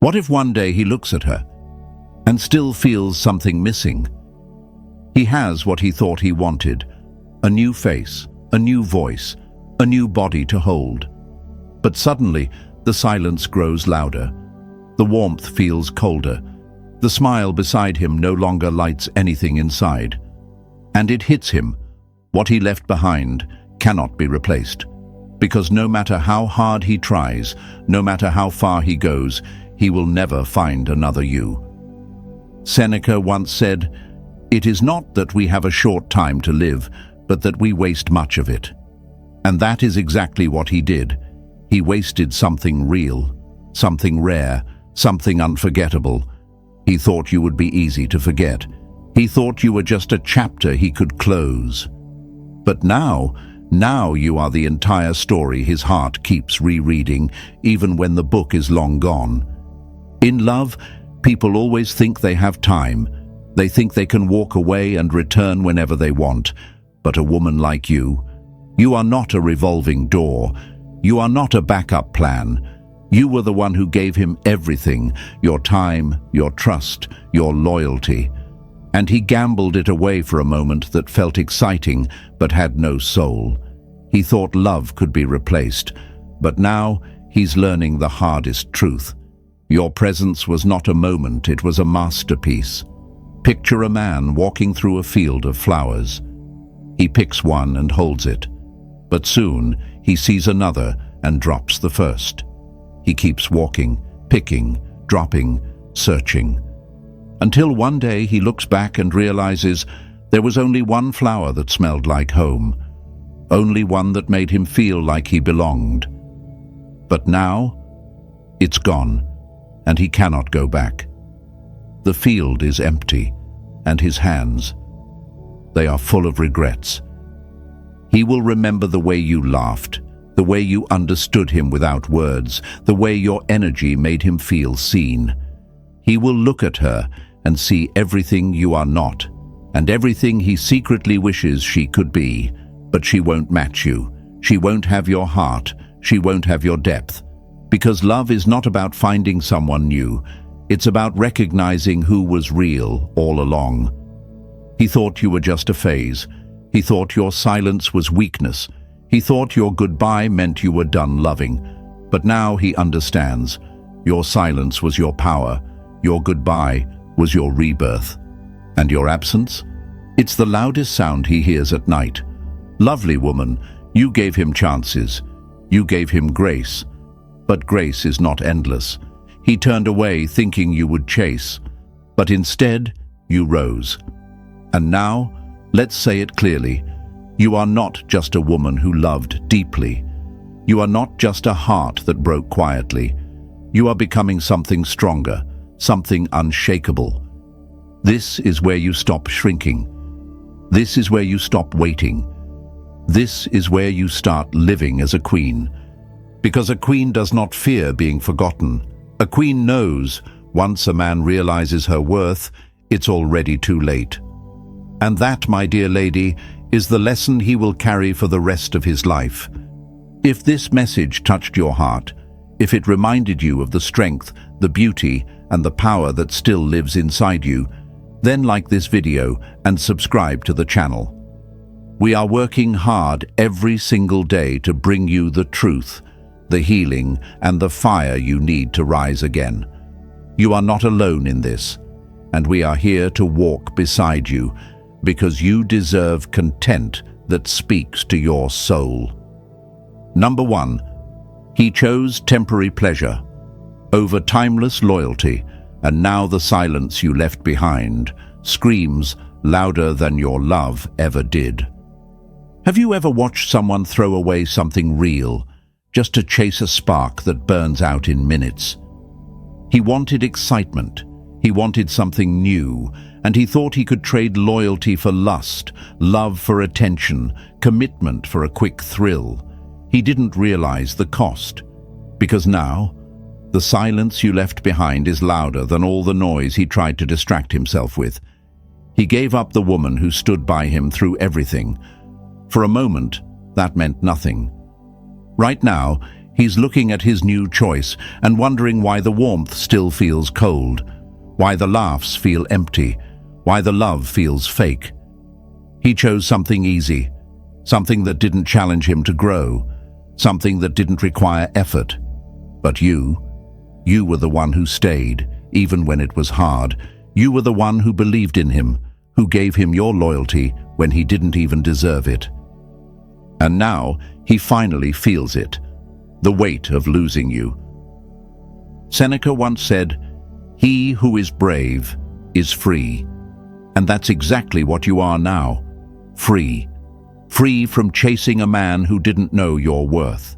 What if one day he looks at her and still feels something missing? He has what he thought he wanted: a new face, a new voice, a new body to hold. But suddenly, the silence grows louder. The warmth feels colder. The smile beside him no longer lights anything inside. And it hits him. What he left behind cannot be replaced. Because no matter how hard he tries, no matter how far he goes, he will never find another you. Seneca once said, "It is not that we have a short time to live, but that we waste much of it." And that is exactly what he did. He wasted something real, something rare, something unforgettable. He thought you would be easy to forget. He thought you were just a chapter he could close. But now you are the entire story his heart keeps rereading, even when the book is long gone. In love, people always think they have time. They think they can walk away and return whenever they want. But a woman like you are not a revolving door. You are not a backup plan. You were the one who gave him everything: your time, your trust, your loyalty. And he gambled it away for a moment that felt exciting but had no soul. He thought love could be replaced, but now he's learning the hardest truth. Your presence was not a moment, it was a masterpiece. Picture a man walking through a field of flowers. He picks one and holds it, but soon he sees another and drops the first. He keeps walking, picking, dropping, searching, until one day he looks back and realizes there was only one flower that smelled like home, only one that made him feel like he belonged. But now, it's gone, and he cannot go back. The field is empty, and his hands, they are full of regrets. He will remember the way you laughed, the way you understood him without words, the way your energy made him feel seen. He will look at her and see everything you are not, and everything he secretly wishes she could be, but she won't match you. She won't have your heart. She won't have your depth. Because love is not about finding someone new. It's about recognizing who was real all along. He thought you were just a phase. He thought your silence was weakness. He thought your goodbye meant you were done loving. But now he understands. Your silence was your power. Your goodbye was your rebirth. And your absence? It's the loudest sound he hears at night. Lovely woman, you gave him chances. You gave him grace. But grace is not endless. He turned away thinking you would chase. But instead, you rose. And now, let's say it clearly, you are not just a woman who loved deeply. You are not just a heart that broke quietly. You are becoming something stronger, something unshakable. This is where you stop shrinking. This is where you stop waiting. This is where you start living as a queen. Because a queen does not fear being forgotten. A queen knows, once a man realizes her worth, it's already too late. And that, my dear lady, is the lesson he will carry for the rest of his life. If this message touched your heart, if it reminded you of the strength, the beauty, and the power that still lives inside you, then like this video and subscribe to the channel. We are working hard every single day to bring you the truth, the healing, and the fire you need to rise again. You are not alone in this, and we are here to walk beside you because you deserve content that speaks to your soul. Number 1, he chose temporary pleasure over timeless loyalty, and now the silence you left behind screams louder than your love ever did. Have you ever watched someone throw away something real just to chase a spark that burns out in minutes? He wanted excitement, he wanted something new, and he thought he could trade loyalty for lust, love for attention, commitment for a quick thrill. He didn't realize the cost, because now, the silence you left behind is louder than all the noise he tried to distract himself with. He gave up the woman who stood by him through everything. For a moment, that meant nothing. Right now, he's looking at his new choice and wondering why the warmth still feels cold, why the laughs feel empty, why the love feels fake. He chose something easy, something that didn't challenge him to grow, something that didn't require effort. But you were the one who stayed, even when it was hard. You were the one who believed in him, who gave him your loyalty when he didn't even deserve it. And now he finally feels it, the weight of losing you. Seneca once said, "He who is brave is free." And that's exactly what you are now, free. Free from chasing a man who didn't know your worth.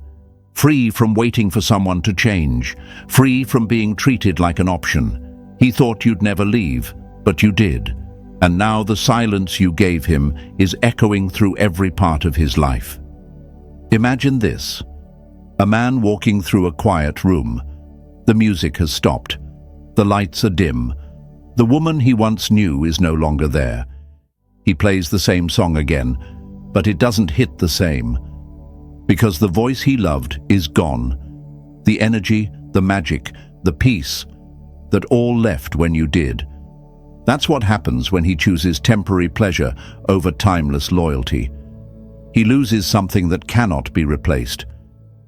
Free from waiting for someone to change. Free from being treated like an option. He thought you'd never leave, but you did. And now the silence you gave him is echoing through every part of his life. Imagine this. A man walking through a quiet room. The music has stopped. The lights are dim. The woman he once knew is no longer there. He plays the same song again, but it doesn't hit the same. Because the voice he loved is gone. The energy, the magic, the peace that all left when you did. That's what happens when he chooses temporary pleasure over timeless loyalty. He loses something that cannot be replaced.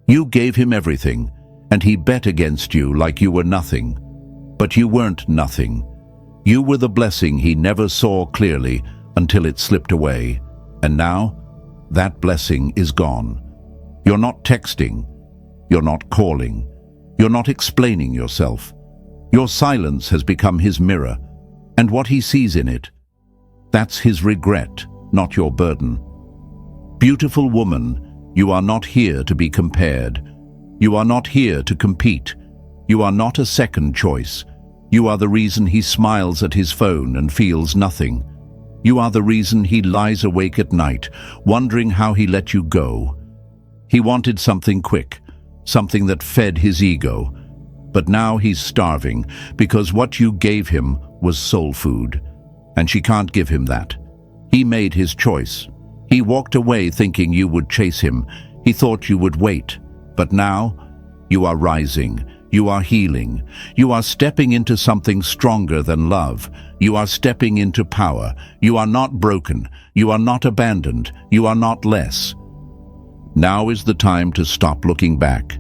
You gave him everything, and he bet against you like you were nothing. But you weren't nothing. You were the blessing he never saw clearly until it slipped away. And now, that blessing is gone. You're not texting. You're not calling. You're not explaining yourself. Your silence has become his mirror, and what he sees in it, that's his regret, not your burden. Beautiful woman, you are not here to be compared. You are not here to compete. You are not a second choice. You are the reason he smiles at his phone and feels nothing. You are the reason he lies awake at night, wondering how he let you go. He wanted something quick, something that fed his ego. But now he's starving because what you gave him was soul food. And she can't give him that. He made his choice. He walked away thinking you would chase him. He thought you would wait. But now, you are rising. You are healing. You are stepping into something stronger than love. You are stepping into power. You are not broken. You are not abandoned. You are not less. Now is the time to stop looking back.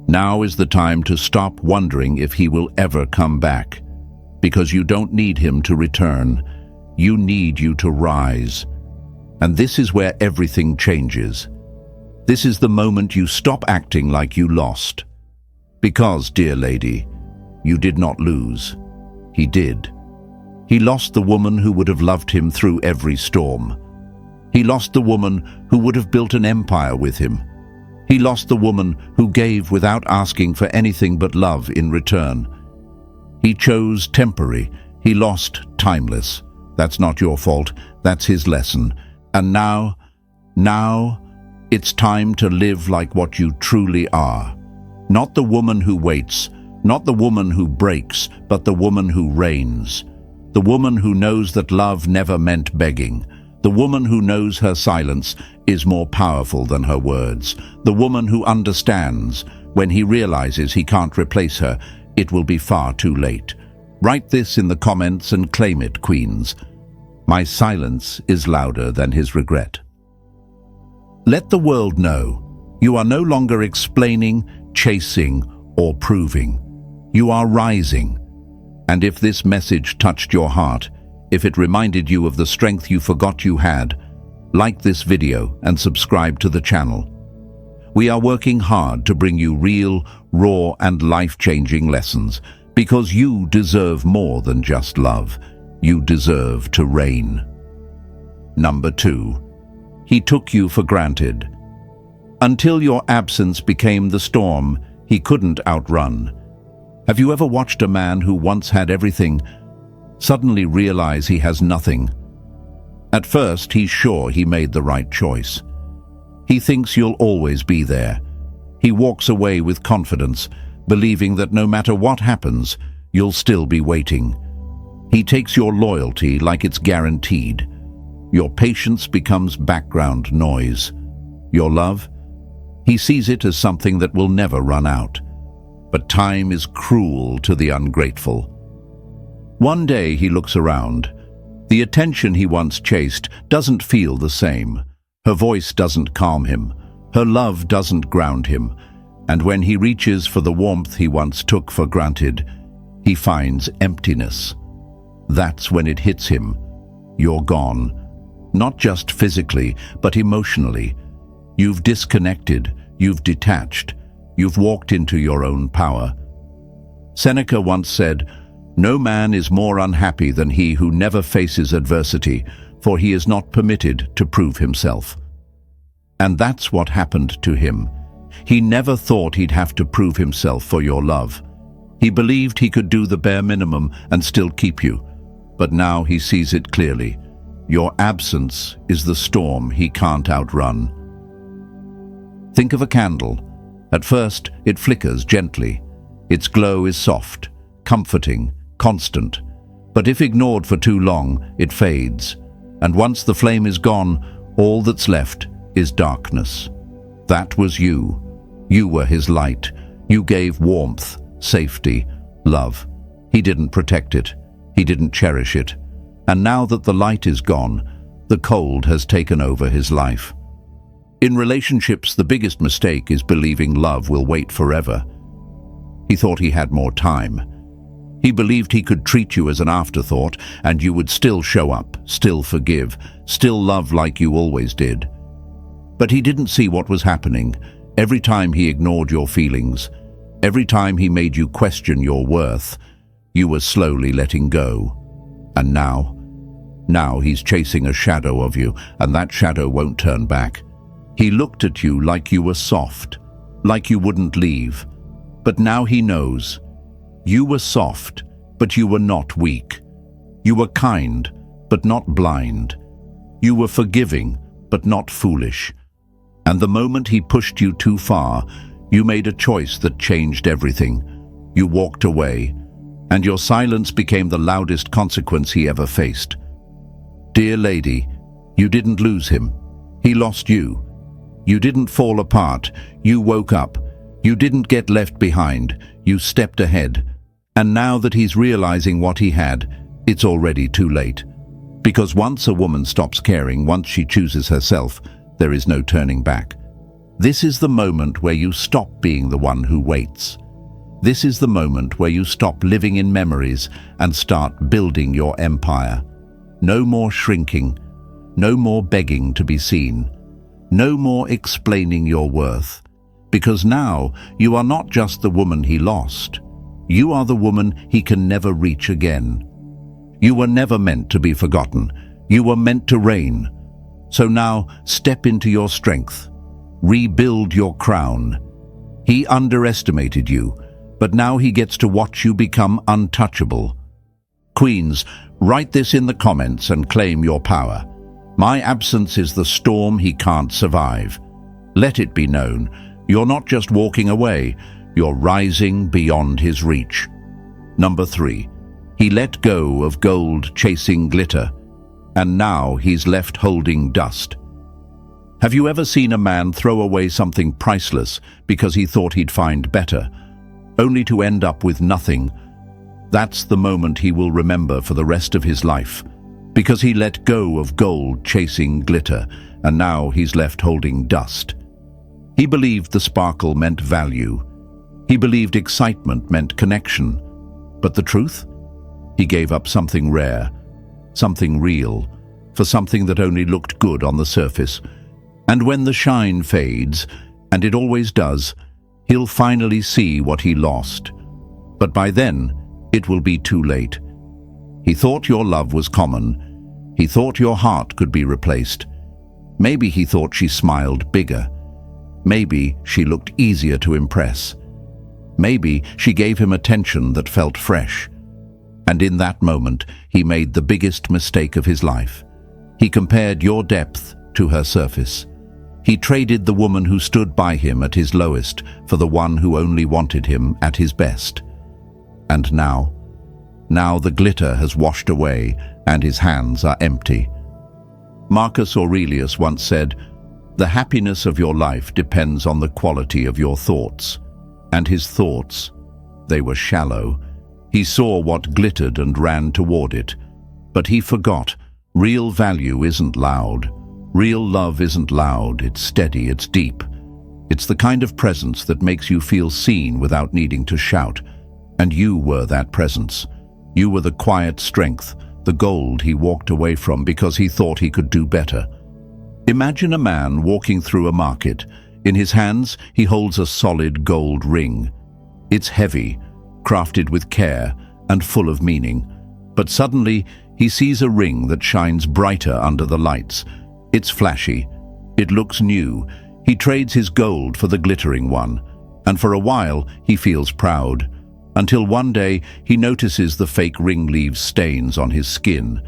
Now is the time to stop wondering if he will ever come back. Because you don't need him to return. You need you to rise. And this is where everything changes. This is the moment you stop acting like you lost. Because, dear lady, you did not lose. He did. He lost the woman who would have loved him through every storm. He lost the woman who would have built an empire with him. He lost the woman who gave without asking for anything but love in return. He chose temporary. He lost timeless. That's not your fault. That's his lesson. And now, it's time to live like what you truly are. Not the woman who waits, not the woman who breaks, but the woman who reigns. The woman who knows that love never meant begging. The woman who knows her silence is more powerful than her words. The woman who understands, when he realizes he can't replace her, it will be far too late. Write this in the comments and claim it, queens. My silence is louder than his regret. Let the world know you are no longer explaining, chasing, or proving. You are rising. And if this message touched your heart, if it reminded you of the strength you forgot you had, like this video and subscribe to the channel. We are working hard to bring you real, raw, and life-changing lessons because you deserve more than just love. You deserve to reign. Number 2. He took you for granted. Until your absence became the storm he couldn't outrun. Have you ever watched a man who once had everything suddenly realize he has nothing? At first, he's sure he made the right choice. He thinks you'll always be there. He walks away with confidence, believing that no matter what happens, you'll still be waiting. He takes your loyalty like it's guaranteed. Your patience becomes background noise. Your love? He sees it as something that will never run out. But time is cruel to the ungrateful. One day he looks around. The attention he once chased doesn't feel the same. Her voice doesn't calm him. Her love doesn't ground him. And when he reaches for the warmth he once took for granted, he finds emptiness. That's when it hits him. You're gone. Not just physically, but emotionally. You've disconnected. You've detached. You've walked into your own power. Seneca once said, "No man is more unhappy than he who never faces adversity, for he is not permitted to prove himself." And that's what happened to him. He never thought he'd have to prove himself for your love. He believed he could do the bare minimum and still keep you. But now he sees it clearly. Your absence is the storm he can't outrun. Think of a candle. At first, it flickers gently. Its glow is soft, comforting, constant. But if ignored for too long, it fades. And once the flame is gone, all that's left is darkness. That was you. You were his light. You gave warmth, safety, love. He didn't protect it. He didn't cherish it. And now that the light is gone, the cold has taken over his life. In relationships, the biggest mistake is believing love will wait forever. He thought he had more time. He believed he could treat you as an afterthought, and you would still show up, still forgive, still love like you always did. But he didn't see what was happening. Every time he ignored your feelings, every time he made you question your worth, you were slowly letting go. And now he's chasing a shadow of you, and that shadow won't turn back. He looked at you like you were soft, like you wouldn't leave. But now he knows. You were soft, but you were not weak. You were kind, but not blind. You were forgiving, but not foolish. And the moment he pushed you too far, you made a choice that changed everything. You walked away, and your silence became the loudest consequence he ever faced. Dear lady, you didn't lose him. He lost you. You didn't fall apart. You woke up. You didn't get left behind. You stepped ahead. And now that he's realizing what he had, it's already too late. Because once a woman stops caring, once she chooses herself, there is no turning back. This is the moment where you stop being the one who waits. This is the moment where you stop living in memories and start building your empire. No more shrinking. No more begging to be seen. No more explaining your worth. Because now you are not just the woman he lost. You are the woman he can never reach again. You were never meant to be forgotten. You were meant to reign. So now step into your strength. Rebuild your crown. He underestimated you, but now he gets to watch you become untouchable. Queens, write this in the comments and claim your power. My absence is the storm he can't survive. Let it be known, you're not just walking away, you're rising beyond his reach. Number 3, he let go of gold chasing glitter, and now he's left holding dust. Have you ever seen a man throw away something priceless because he thought he'd find better, only to end up with nothing? That's the moment he will remember for the rest of his life, because he let go of gold chasing glitter, and now he's left holding dust. He believed the sparkle meant value. He believed excitement meant connection. But the truth? He gave up something rare, something real, for something that only looked good on the surface. And when the shine fades, and it always does, he'll finally see what he lost. But by then, it will be too late. He thought your love was common. He thought your heart could be replaced. Maybe he thought she smiled bigger. Maybe she looked easier to impress. Maybe she gave him attention that felt fresh. And in that moment, he made the biggest mistake of his life. He compared your depth to her surface. He traded the woman who stood by him at his lowest for the one who only wanted him at his best. And now the glitter has washed away and his hands are empty. Marcus Aurelius once said, The happiness of your life depends on the quality of your thoughts. And his thoughts, they were shallow. He saw what glittered and ran toward it. But he forgot, real value isn't loud. Real love isn't loud, it's steady, it's deep. It's the kind of presence that makes you feel seen without needing to shout. And you were that presence. You were the quiet strength, the gold he walked away from because he thought he could do better. Imagine a man walking through a market. In his hands, he holds a solid gold ring. It's heavy, crafted with care, and full of meaning. But suddenly, he sees a ring that shines brighter under the lights. It's flashy. It looks new. He trades his gold for the glittering one. And for a while, he feels proud. Until one day, he notices the fake ring leaves stains on his skin.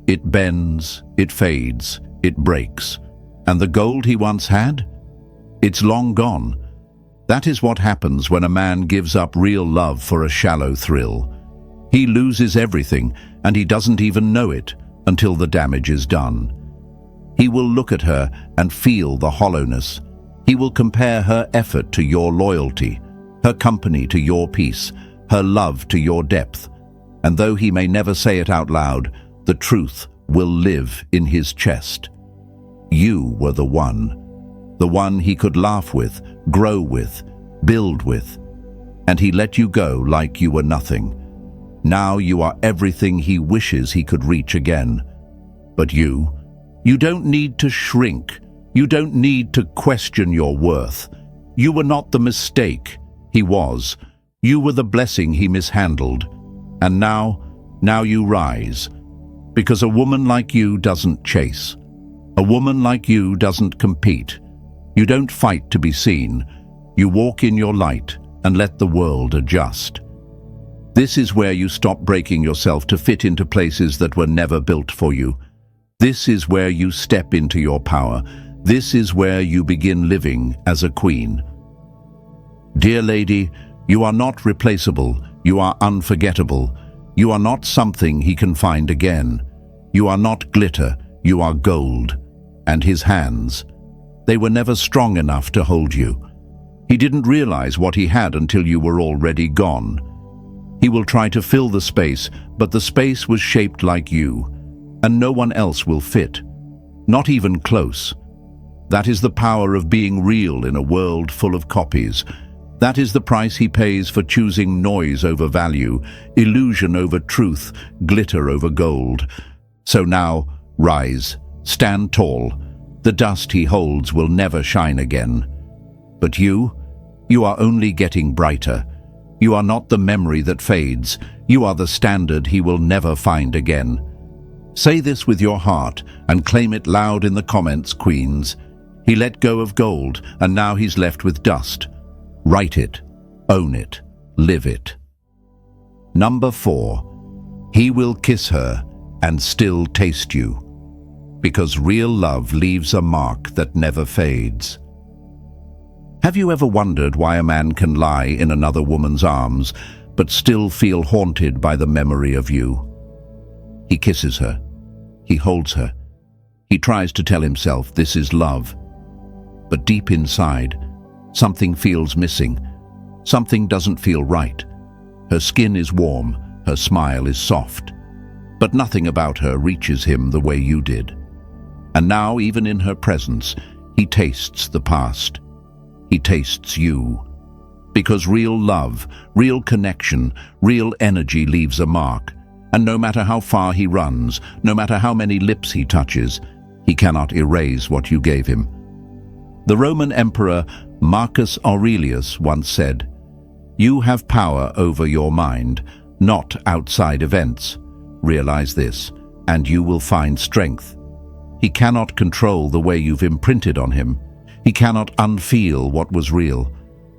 It bends, it fades, it breaks. And the gold he once had? It's long gone. That is what happens when a man gives up real love for a shallow thrill. He loses everything, and he doesn't even know it until the damage is done. He will look at her and feel the hollowness. He will compare her effort to your loyalty, her company to your peace, her love to your depth. And though he may never say it out loud, the truth will live in his chest. You were the one he could laugh with, grow with, build with. And he let you go like you were nothing. Now you are everything he wishes he could reach again. But you don't need to shrink. You don't need to question your worth. You were not the mistake. He was. You were the blessing he mishandled. And now you rise. Because a woman like you doesn't chase. A woman like you doesn't compete. You don't fight to be seen. You walk in your light and let the world adjust. This is where you stop breaking yourself to fit into places that were never built for you. This is where you step into your power. This is where you begin living as a queen. Dear lady, you are not replaceable. You are unforgettable. You are not something he can find again. You are not glitter. You are gold. And his hands, they were never strong enough to hold you. He didn't realize what he had until you were already gone. He will try to fill the space, but the space was shaped like you, and no one else will fit. Not even close. That is the power of being real in a world full of copies. That is the price he pays for choosing noise over value, illusion over truth, glitter over gold. So now, rise, stand tall. The dust he holds will never shine again. But you are only getting brighter. You are not the memory that fades. You are the standard he will never find again. Say this with your heart and claim it loud in the comments, queens. He let go of gold, and now he's left with dust. Write it, own it, live it. Number 4. He will kiss her and still taste you. Because real love leaves a mark that never fades. Have you ever wondered why a man can lie in another woman's arms, but still feel haunted by the memory of you? He kisses her. He holds her. He tries to tell himself this is love. But deep inside, something feels missing. Something doesn't feel right. Her skin is warm, her smile is soft. But nothing about her reaches him the way you did. And now, even in her presence, he tastes the past. He tastes you. Because real love, real connection, real energy leaves a mark. And no matter how far he runs, no matter how many lips he touches, he cannot erase what you gave him. The Roman Emperor Marcus Aurelius once said, "You have power over your mind, not outside events. Realize this, and you will find strength." He cannot control the way you've imprinted on him. He cannot unfeel what was real.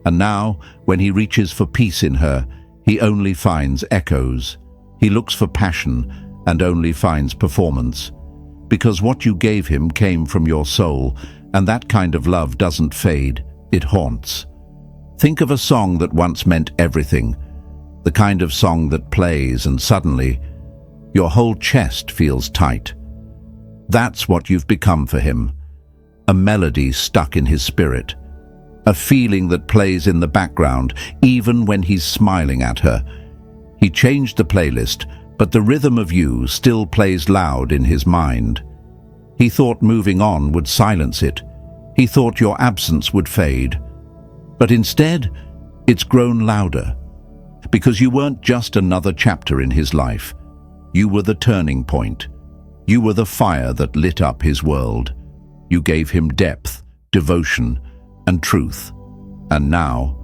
And now, when he reaches for peace in her, he only finds echoes. He looks for passion and only finds performance. Because what you gave him came from your soul, and that kind of love doesn't fade, it haunts. Think of a song that once meant everything, the kind of song that plays and suddenly your whole chest feels tight. That's what you've become for him. a melody stuck in his spirit, a feeling that plays in the background even when he's smiling at her. He changed the playlist, but the rhythm of you still plays loud in his mind. He thought moving on would silence it. He thought your absence would fade. But instead, it's grown louder. Because you weren't just another chapter in his life. You were the turning point. You were the fire that lit up his world. You gave him depth, devotion, and truth. And now,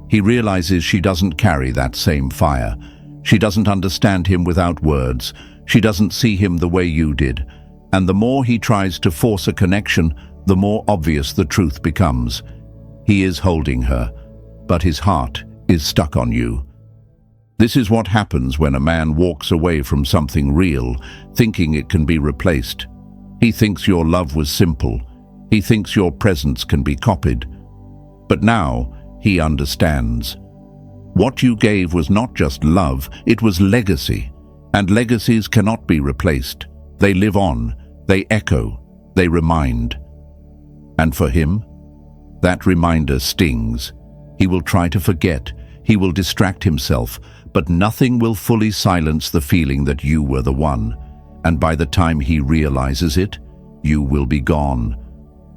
he realizes she doesn't carry that same fire. She doesn't understand him without words. She doesn't see him the way you did. And the more he tries to force a connection, the more obvious the truth becomes. He is holding her, but his heart is stuck on you. This is what happens when a man walks away from something real, thinking it can be replaced. He thinks your love was simple. He thinks your presence can be copied. But now, he understands. What you gave was not just love, it was legacy. And legacies cannot be replaced. They live on, they echo, they remind. And for him, that reminder stings. He will try to forget, he will distract himself, but nothing will fully silence the feeling that you were the one. And by the time he realizes it, you will be gone.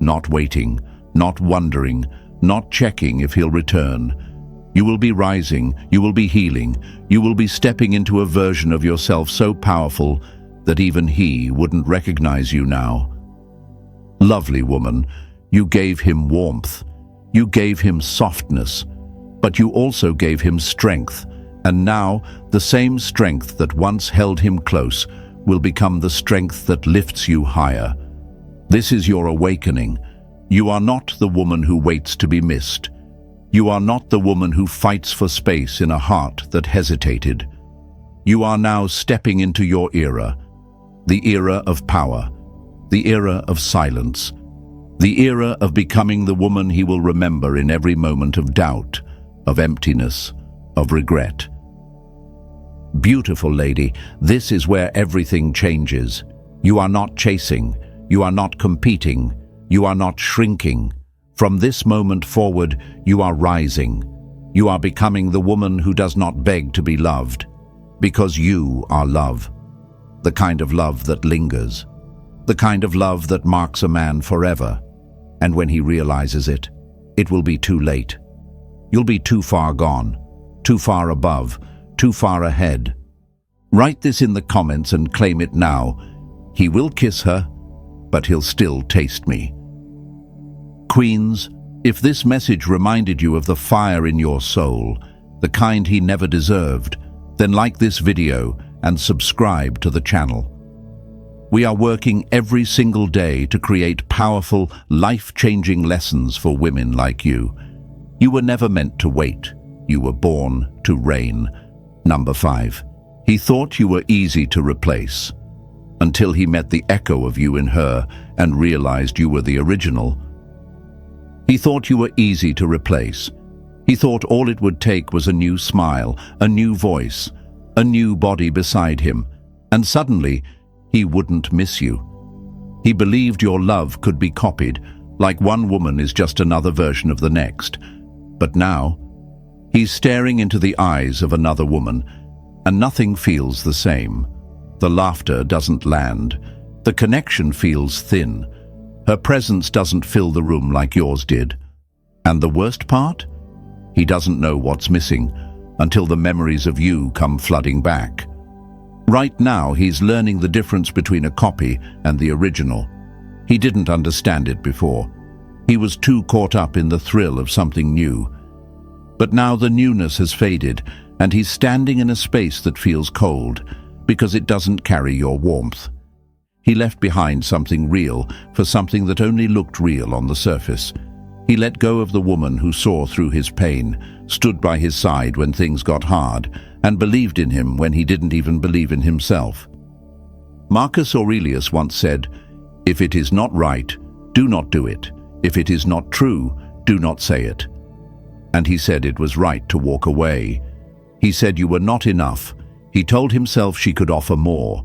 Not waiting, not wondering, not checking if he'll return. You will be rising, you will be healing, you will be stepping into a version of yourself so powerful that even he wouldn't recognize you now. Lovely woman, you gave him warmth, you gave him softness, but you also gave him strength, and now the same strength that once held him close will become the strength that lifts you higher. This is your awakening. You are not the woman who waits to be missed. You are not the woman who fights for space in a heart that hesitated. You are now stepping into your era, the era of power, the era of silence, the era of becoming the woman he will remember in every moment of doubt, of emptiness, of regret. Beautiful lady, this is where everything changes. You are not chasing, you are not competing, you are not shrinking. From this moment forward, you are rising. You are becoming the woman who does not beg to be loved, because you are love. The kind of love that lingers, the kind of love that marks a man forever. And when he realizes it, it will be too late. You'll be too far gone, too far above, too far ahead. Write this in the comments and claim it now. He will kiss her, but he'll still taste me. Queens, if this message reminded you of the fire in your soul, the kind he never deserved, then like this video and subscribe to the channel. We are working every single day to create powerful, life-changing lessons for women like you. You were never meant to wait. You were born to reign. Number 5. He thought you were easy to replace, until he met the echo of you in her and realized you were the original. He thought you were easy to replace. He thought all it would take was a new smile, a new voice, a new body beside him, and suddenly he wouldn't miss you. He believed your love could be copied, like one woman is just another version of the next. But now, he's staring into the eyes of another woman, and nothing feels the same. The laughter doesn't land. The connection feels thin. Her presence doesn't fill the room like yours did. And the worst part? He doesn't know what's missing until the memories of you come flooding back. Right now, he's learning the difference between a copy and the original. He didn't understand it before. He was too caught up in the thrill of something new. But now the newness has faded, and he's standing in a space that feels cold because it doesn't carry your warmth. He left behind something real for something that only looked real on the surface. He let go of the woman who saw through his pain, stood by his side when things got hard, and believed in him when he didn't even believe in himself. Marcus Aurelius once said, "If it is not right, do not do it. If it is not true, do not say it." And he said it was right to walk away. He said you were not enough. He told himself she could offer more.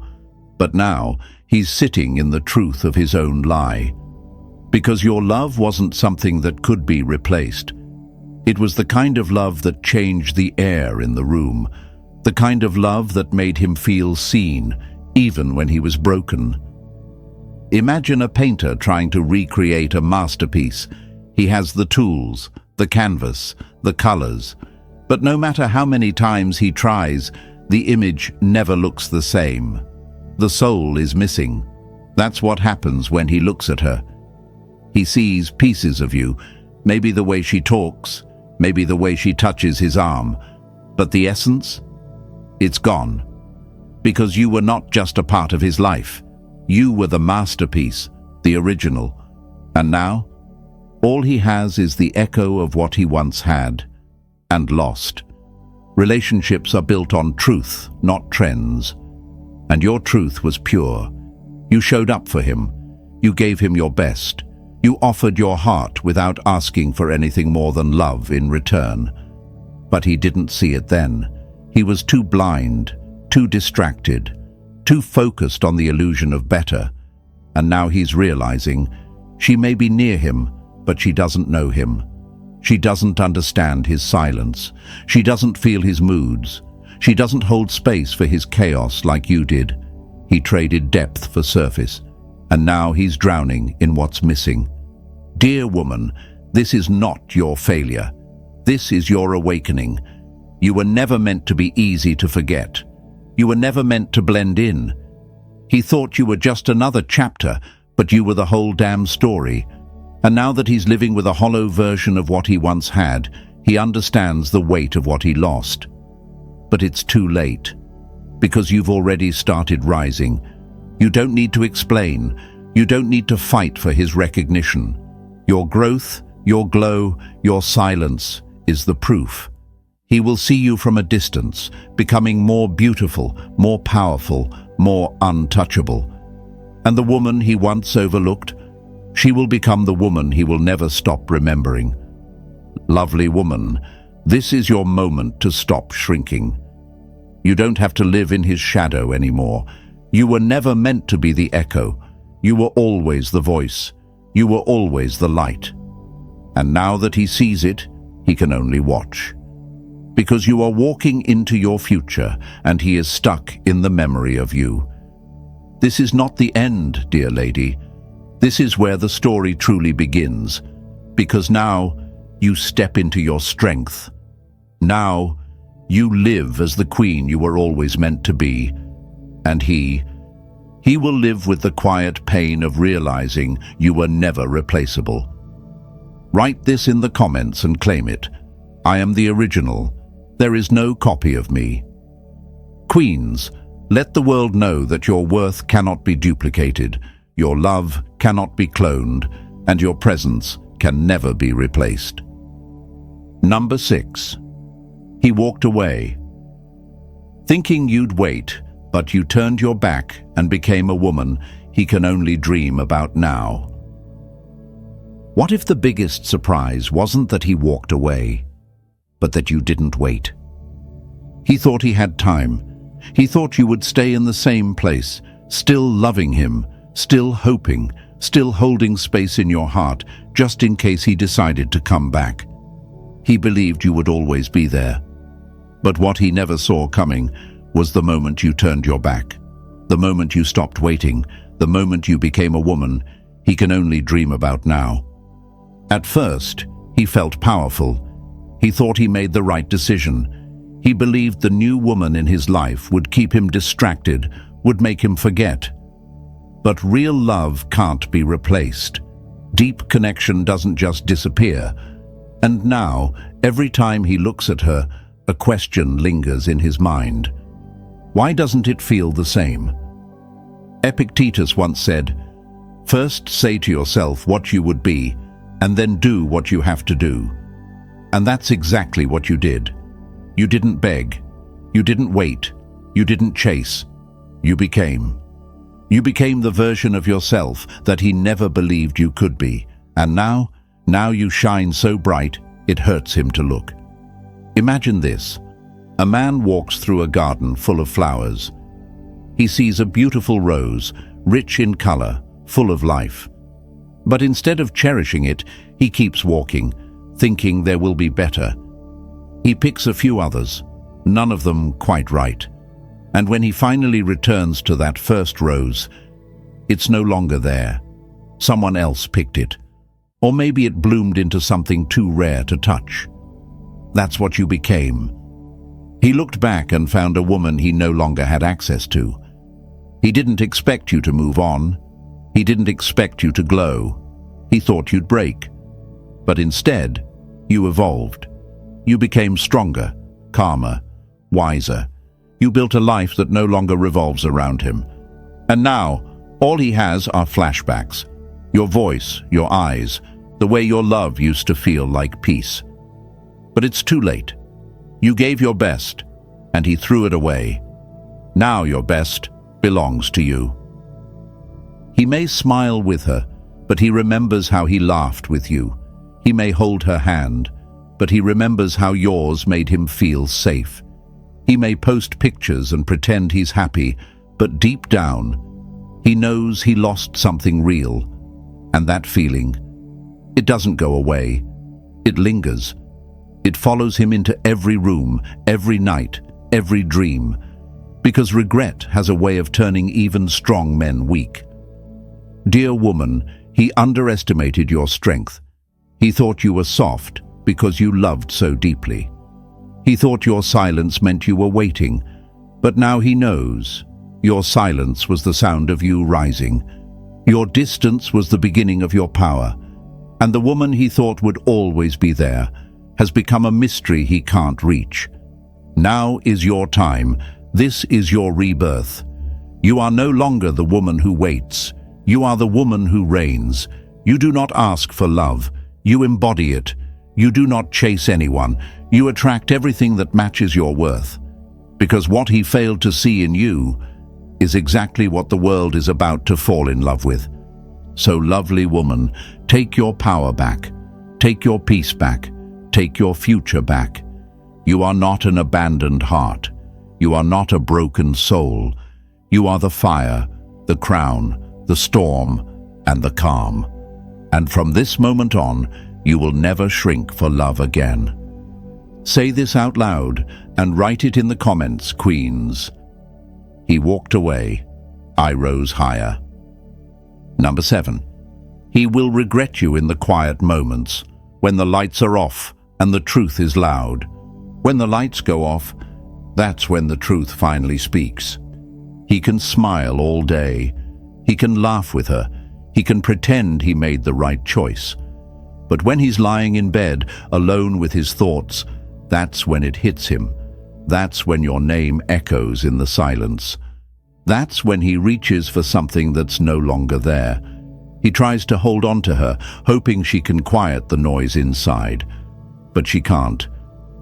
But now, he's sitting in the truth of his own lie. Because your love wasn't something that could be replaced. It was the kind of love that changed the air in the room, the kind of love that made him feel seen, even when he was broken. Imagine a painter trying to recreate a masterpiece. He has the tools, the canvas, the colors, but no matter how many times he tries, the image never looks the same. The soul is missing. That's what happens when he looks at her. He sees pieces of you, maybe the way she talks, maybe the way she touches his arm, but the essence? It's gone. Because you were not just a part of his life. You were the masterpiece, the original. And now, all he has is the echo of what he once had and lost. Relationships are built on truth, not trends. And your truth was pure. You showed up for him. You gave him your best. You offered your heart without asking for anything more than love in return. But he didn't see it then. He was too blind, too distracted, too focused on the illusion of better. And now he's realizing she may be near him, but she doesn't know him. She doesn't understand his silence. She doesn't feel his moods. She doesn't hold space for his chaos like you did. He traded depth for surface, and now he's drowning in what's missing. Dear woman, this is not your failure. This is your awakening. You were never meant to be easy to forget. You were never meant to blend in. He thought you were just another chapter, but you were the whole damn story. And now that he's living with a hollow version of what he once had, he understands the weight of what he lost. But it's too late, because you've already started rising. You don't need to explain. You don't need to fight for his recognition. Your growth, your glow, your silence is the proof. He will see you from a distance, becoming more beautiful, more powerful, more untouchable. And the woman he once overlooked, she will become the woman he will never stop remembering. Lovely woman, this is your moment to stop shrinking. You don't have to live in his shadow anymore. You were never meant to be the echo. You were always the voice. You were always the light. And now that he sees it, he can only watch. Because you are walking into your future, and he is stuck in the memory of you. This is not the end, dear lady. This is where the story truly begins. Because now, you step into your strength. Now, you live as the queen you were always meant to be. And he will live with the quiet pain of realizing you were never replaceable. Write this in the comments and claim it. I am the original. There is no copy of me. Queens, let the world know that your worth cannot be duplicated, your love cannot be cloned, and your presence can never be replaced. Number 6. He walked away. Thinking you'd wait, but you turned your back and became a woman he can only dream about now. What if the biggest surprise wasn't that he walked away, but that you didn't wait? He thought he had time. He thought you would stay in the same place, still loving him, still hoping, still holding space in your heart, just in case he decided to come back. He believed you would always be there. But what he never saw coming was the moment you turned your back, the moment you stopped waiting, the moment you became a woman he can only dream about now. At first, he felt powerful. He thought he made the right decision. He believed the new woman in his life would keep him distracted, would make him forget. But real love can't be replaced. Deep connection doesn't just disappear. And now, every time he looks at her, a question lingers in his mind. Why doesn't it feel the same? Epictetus once said, "First say to yourself what you would be, and then do what you have to do." And that's exactly what you did. You didn't beg. You didn't wait. You didn't chase. You became. You became the version of yourself that he never believed you could be. And now you shine so bright, it hurts him to look. Imagine this. A man walks through a garden full of flowers. He sees a beautiful rose, rich in color, full of life. But instead of cherishing it, he keeps walking, thinking there will be better. He picks a few others, none of them quite right. And when he finally returns to that first rose, it's no longer there. Someone else picked it. Or maybe it bloomed into something too rare to touch. That's what you became. He looked back and found a woman he no longer had access to. He didn't expect you to move on. He didn't expect you to glow. He thought you'd break. But instead, you evolved. You became stronger, calmer, wiser. You built a life that no longer revolves around him. And now, all he has are flashbacks. Your voice, your eyes, the way your love used to feel like peace. But it's too late. You gave your best, and he threw it away. Now your best belongs to you. He may smile with her, but he remembers how he laughed with you. He may hold her hand, but he remembers how yours made him feel safe. He may post pictures and pretend he's happy, but deep down, he knows he lost something real. And that feeling, it doesn't go away. It lingers. It follows him into every room, every night, every dream, because regret has a way of turning even strong men weak. Dear woman, he underestimated your strength. He thought you were soft because you loved so deeply. He thought your silence meant you were waiting, but now he knows. Your silence was the sound of you rising. Your distance was the beginning of your power, and the woman he thought would always be there has become a mystery he can't reach. Now is your time. This is your rebirth. You are no longer the woman who waits. You are the woman who reigns. You do not ask for love. You embody it. You do not chase anyone. You attract everything that matches your worth. Because what he failed to see in you is exactly what the world is about to fall in love with. So, lovely woman, take your power back. Take your peace back. Take your future back. You are not an abandoned heart. You are not a broken soul. You are the fire, the crown, the storm, and the calm. And from this moment on, you will never shrink for love again. Say this out loud and write it in the comments, queens. He walked away. I rose higher. Number 7. He will regret you in the quiet moments, when the lights are off and the truth is loud. When the lights go off, that's when the truth finally speaks. He can smile all day. He can laugh with her. He can pretend he made the right choice. But when he's lying in bed, alone with his thoughts, that's when it hits him. That's when your name echoes in the silence. That's when he reaches for something that's no longer there. He tries to hold on to her, hoping she can quiet the noise inside. But she can't.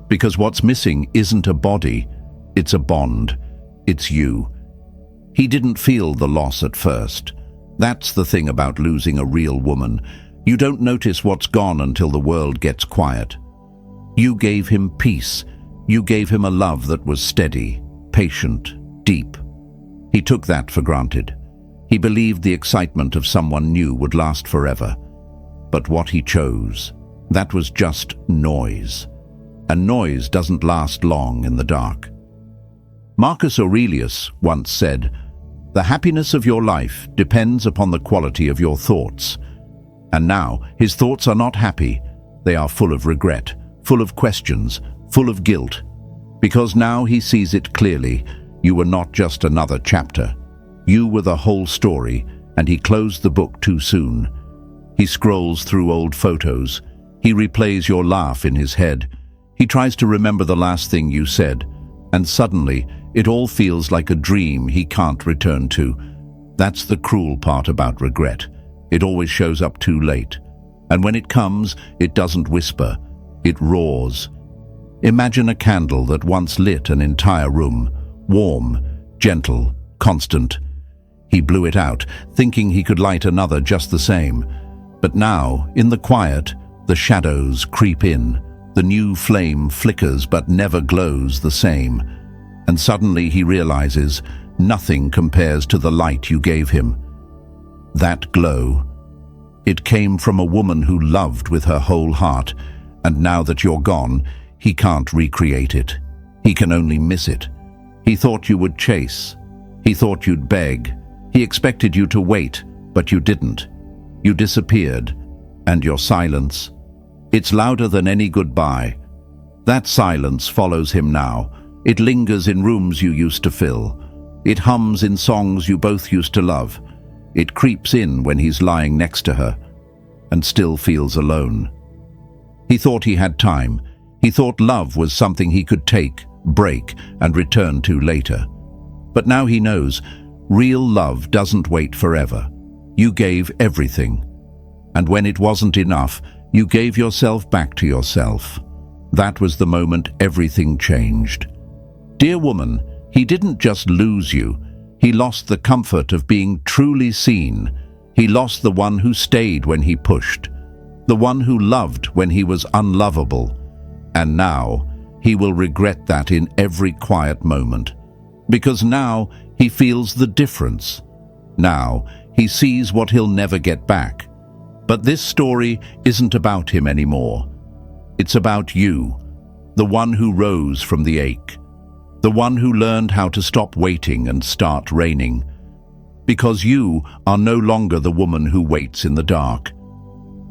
Because what's missing isn't a body, it's a bond. It's you. He didn't feel the loss at first. That's the thing about losing a real woman. You don't notice what's gone until the world gets quiet. You gave him peace. You gave him a love that was steady, patient, deep. He took that for granted. He believed the excitement of someone new would last forever. But what he chose, that was just noise. And noise doesn't last long in the dark. Marcus Aurelius once said, "The happiness of your life depends upon the quality of your thoughts." And now, his thoughts are not happy. They are full of regret, full of questions, full of guilt. Because now he sees it clearly. You were not just another chapter. You were the whole story, and he closed the book too soon. He scrolls through old photos. He replays your laugh in his head. He tries to remember the last thing you said, and suddenly it all feels like a dream he can't return to. That's the cruel part about regret. It always shows up too late. And when it comes, it doesn't whisper. It roars. Imagine a candle that once lit an entire room. Warm, gentle, constant. He blew it out, thinking he could light another just the same. But now, in the quiet, the shadows creep in. The new flame flickers but never glows the same. And suddenly he realizes nothing compares to the light you gave him. That glow, It came from a woman who loved with her whole heart, and now that you're gone, he can't recreate it. He can only miss it. He thought you would chase. He thought you'd beg. He expected you to wait, but you didn't. You disappeared, and your silence, it's louder than any goodbye. That silence follows him now. It lingers in rooms you used to fill. It hums in songs you both used to love. It creeps in when he's lying next to her, and still feels alone. He thought he had time. He thought love was something he could take, break, and return to later. But now he knows, real love doesn't wait forever. You gave everything. And when it wasn't enough, you gave yourself back to yourself. That was the moment everything changed. Dear woman, he didn't just lose you. He lost the comfort of being truly seen. He lost the one who stayed when he pushed, the one who loved when he was unlovable. And now, he will regret that in every quiet moment. Because now, he feels the difference. Now, he sees what he'll never get back. But this story isn't about him anymore. It's about you, the one who rose from the ache, the one who learned how to stop waiting and start reigning. Because you are no longer the woman who waits in the dark.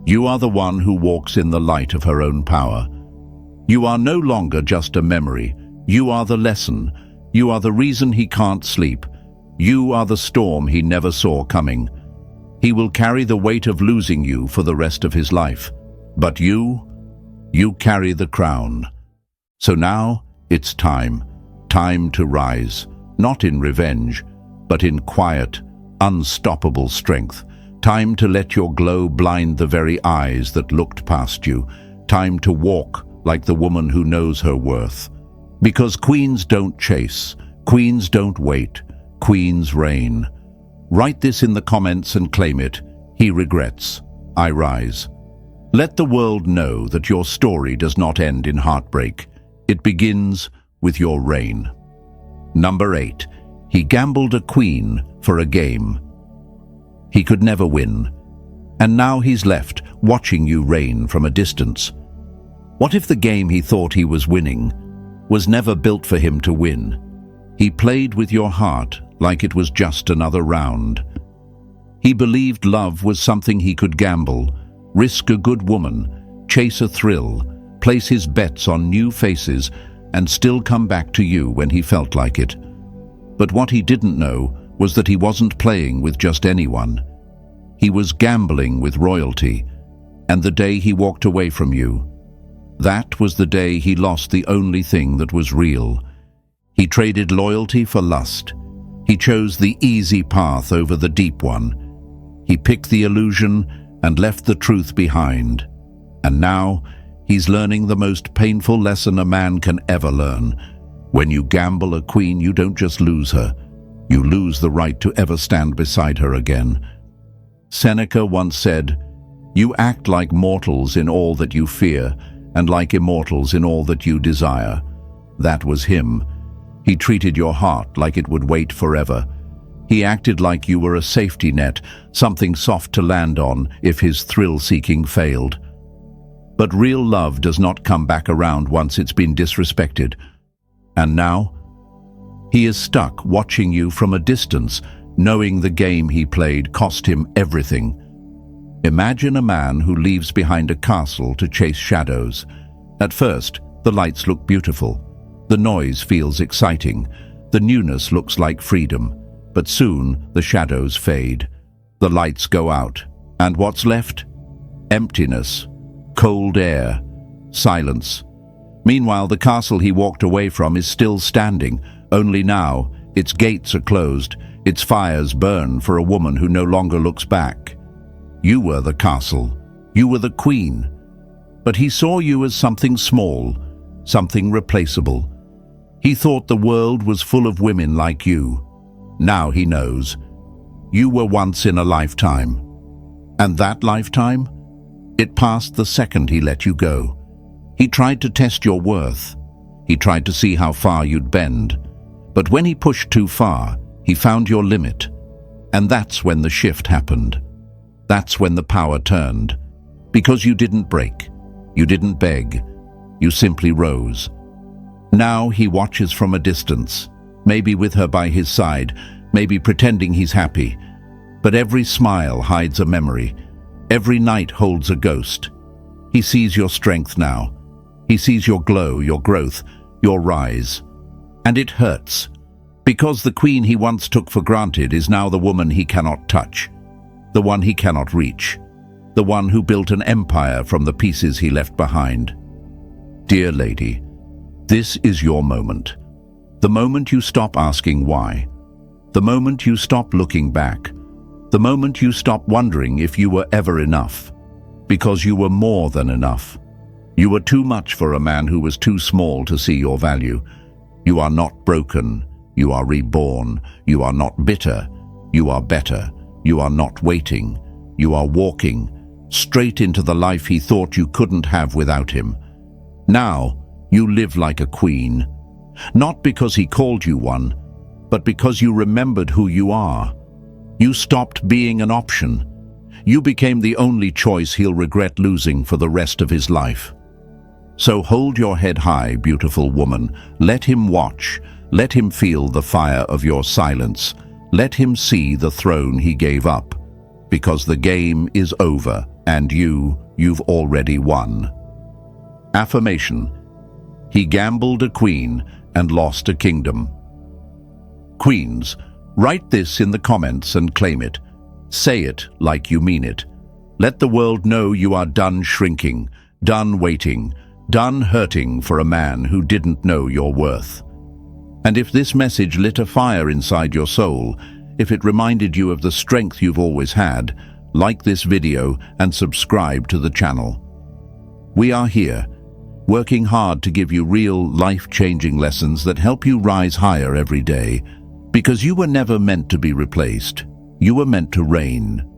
You are the one who walks in the light of her own power. You are no longer just a memory. You are the lesson. You are the reason he can't sleep. You are the storm he never saw coming. He will carry the weight of losing you for the rest of his life. But you carry the crown. So now it's time to rise, not in revenge, but in quiet, unstoppable strength. Time to let your glow blind the very eyes that looked past you. Time to walk like the woman who knows her worth. Because queens don't chase, queens don't wait, queens reign. Write this in the comments and claim it. He regrets. I rise. Let the world know that your story does not end in heartbreak. It begins with your reign. Number 8. He gambled a queen for a game. He could never win. And now he's left, watching you reign from a distance. What if the game he thought he was winning was never built for him to win? He played with your heart like it was just another round. He believed love was something he could gamble, risk a good woman, chase a thrill, place his bets on new faces, and still come back to you when he felt like it. But what he didn't know was that he wasn't playing with just anyone. He was gambling with royalty, and the day he walked away from you, that was the day he lost the only thing that was real. He traded loyalty for lust. He chose the easy path over the deep one. He picked the illusion and left the truth behind. And now, he's learning the most painful lesson a man can ever learn. When you gamble a queen, you don't just lose her. You lose the right to ever stand beside her again. Seneca once said, "You act like mortals in all that you fear, and like immortals in all that you desire." That was him. He treated your heart like it would wait forever. He acted like you were a safety net, something soft to land on if his thrill-seeking failed. But real love does not come back around once it's been disrespected. And now, he is stuck watching you from a distance, knowing the game he played cost him everything. Imagine a man who leaves behind a castle to chase shadows. At first, the lights look beautiful. The noise feels exciting. The newness looks like freedom. But soon, the shadows fade. The lights go out. And what's left? Emptiness, cold air, silence. Meanwhile, the castle he walked away from is still standing, only now its gates are closed, its fires burn for a woman who no longer looks back. You were the castle. You were the queen. But he saw you as something small, something replaceable. He thought the world was full of women like you. Now he knows. You were once in a lifetime. And that lifetime? It passed the second he let you go. He tried to test your worth. He tried to see how far you'd bend. But when he pushed too far, he found your limit. And that's when the shift happened. That's when the power turned. Because you didn't break, you didn't beg, you simply rose. Now he watches from a distance, maybe with her by his side, maybe pretending he's happy. But every smile hides a memory. Every night holds a ghost. He sees your strength now. He sees your glow, your growth, your rise. And it hurts. Because the queen he once took for granted is now the woman he cannot touch. The one he cannot reach. The one who built an empire from the pieces he left behind. Dear lady, this is your moment. The moment you stop asking why. The moment you stop looking back. The moment you stop wondering if you were ever enough. Because you were more than enough. You were too much for a man who was too small to see your value. You are not broken. You are reborn. You are not bitter. You are better. You are not waiting. You are walking straight into the life he thought you couldn't have without him. Now, you live like a queen. Not because he called you one, but because you remembered who you are. You stopped being an option. You became the only choice he'll regret losing for the rest of his life. So hold your head high, beautiful woman. Let him watch. Let him feel the fire of your silence. Let him see the throne he gave up. Because the game is over, and you've already won. Affirmation. He gambled a queen and lost a kingdom. Queens, write this in the comments and claim it. Say it like you mean it. Let the world know you are done shrinking, done waiting, done hurting for a man who didn't know your worth. And if this message lit a fire inside your soul, if it reminded you of the strength you've always had, like this video and subscribe to the channel. We are here, working hard to give you real, life-changing lessons that help you rise higher every day. Because you were never meant to be replaced. You were meant to reign.